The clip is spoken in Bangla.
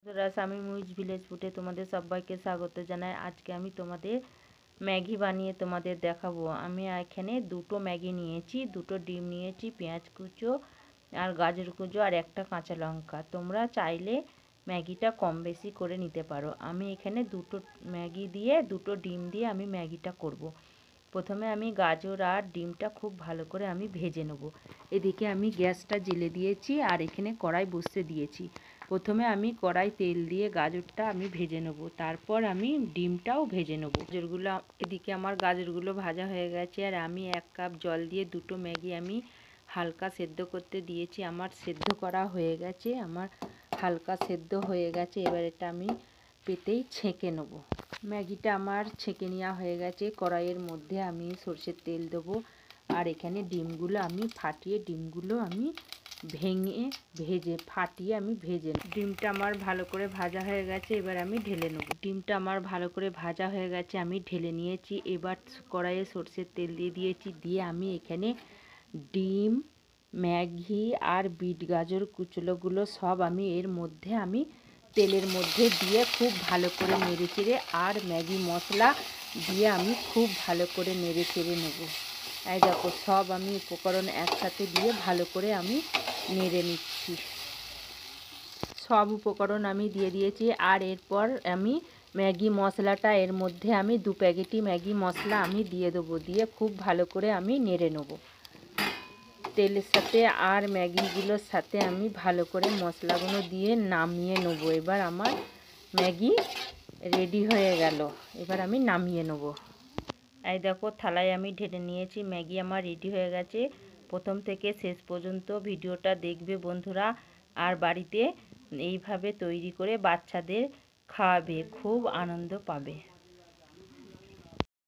আমি মুইজ ভিলেজ ফুডে তোমাদের সবাইকে স্বাগত জানাই। আজকে আমি তোমাদের ম্যাগি বানিয়ে তোমাদের দেখাবো। আমি এখানে দুটো ম্যাগি নিয়েছি, দুটো ডিম নিয়েছি, পেঁয়াজ কুচো আর গাজর কুচো আর একটা কাঁচা লঙ্কা। তোমরা চাইলে ম্যাগিটা কম বেশি করে নিতে পারো। আমি এখানে দুটো ম্যাগি দিয়ে দুটো ডিম দিয়ে আমি ম্যাগিটা করব। প্রথমে আমি গাজর আর ডিমটা খুব ভালো করে আমি ভেজে নেব। এদিকে আমি গ্যাসটা জ্বেলে দিয়েছি আর এখানে কড়াই বসিয়ে দিয়েছি। প্রথমে আমি কড়াই তেল দিয়ে গাজরটা আমি ভেজে নেব, তারপর আমি ডিমটাও ভেজে নেব। এদিকে আমার গাজরগুলো ভাজা হয়ে গেছে আর আমি 1 কাপ জল দিয়ে দুটো ম্যাগি আমি হালকা সেদ্ধ করতে দিয়েছি। আমার সেদ্ধ করা হয়ে গেছে, আমার হালকা সেদ্ধ হয়ে গেছে। এবার এটা আমি পেতেই ছেঁকে নেব। ম্যাগিটা আমার ছেঁকে নেওয়া হয়ে গেছে। কড়াইয়ের মধ্যে আমি সরষের তেল দেবো আর এখানে ডিমগুলো আমি ফাটিয়ে ডিমগুলো আমি ফাটিয়ে আমি ভেজে নেব। ডিমটা আমার ভালো করে ভাজা হয়ে গেছে, এবার আমি ঢেলে নেব। ডিমটা আমার ভালো করে ভাজা হয়ে গেছে, আমি ঢেলে নিয়েছি। এবার কড়াইয়ে সরষের তেল দিয়ে দিয়েছি, দিয়ে আমি এখানে ডিম, ম্যাগি আর বিট গাজর কুচলোগুলো সব আমি এর মধ্যে আমি তেলের মধ্যে দিয়ে খুব ভালো করে নেড়ে চেড়ে আর ম্যাগি মশলা দিয়ে আমি খুব ভালো করে নেড়ে চেড়ে নেব। এই দেখো, সব আমি উপকরণ একসাথে দিয়ে ভালো করে আমি নেড়ে নিচ্ছি। সব উপকরণ আমি দিয়ে দিয়েছি আর এরপর আমি ম্যাগি মশলাটা এর মধ্যে আমি 2 প্যাকেটই ম্যাগি মশলা আমি দিয়ে দেবো। দিয়ে খুব ভালো করে আমি নেড়ে নেব তেলের সাথে আর ম্যাগিগুলোর সাথে আমি ভালো করে মশলাগুলো দিয়ে নামিয়ে নেব। এবার আমার ম্যাগি রেডি হয়ে গেল, এবার আমি নামিয়ে নেব। এই দেখো, থালায় আমি ঢেলে নিয়েছি। ম্যাগি আমার রেডি হয়ে গেছে। প্রথম থেকে শেষ পর্যন্ত ভিডিওটা দেখবে বন্ধুরা, আর বাড়িতে এইভাবে তৈরি করে বাচ্চাদের খাওয়াবে, খুব আনন্দ পাবে।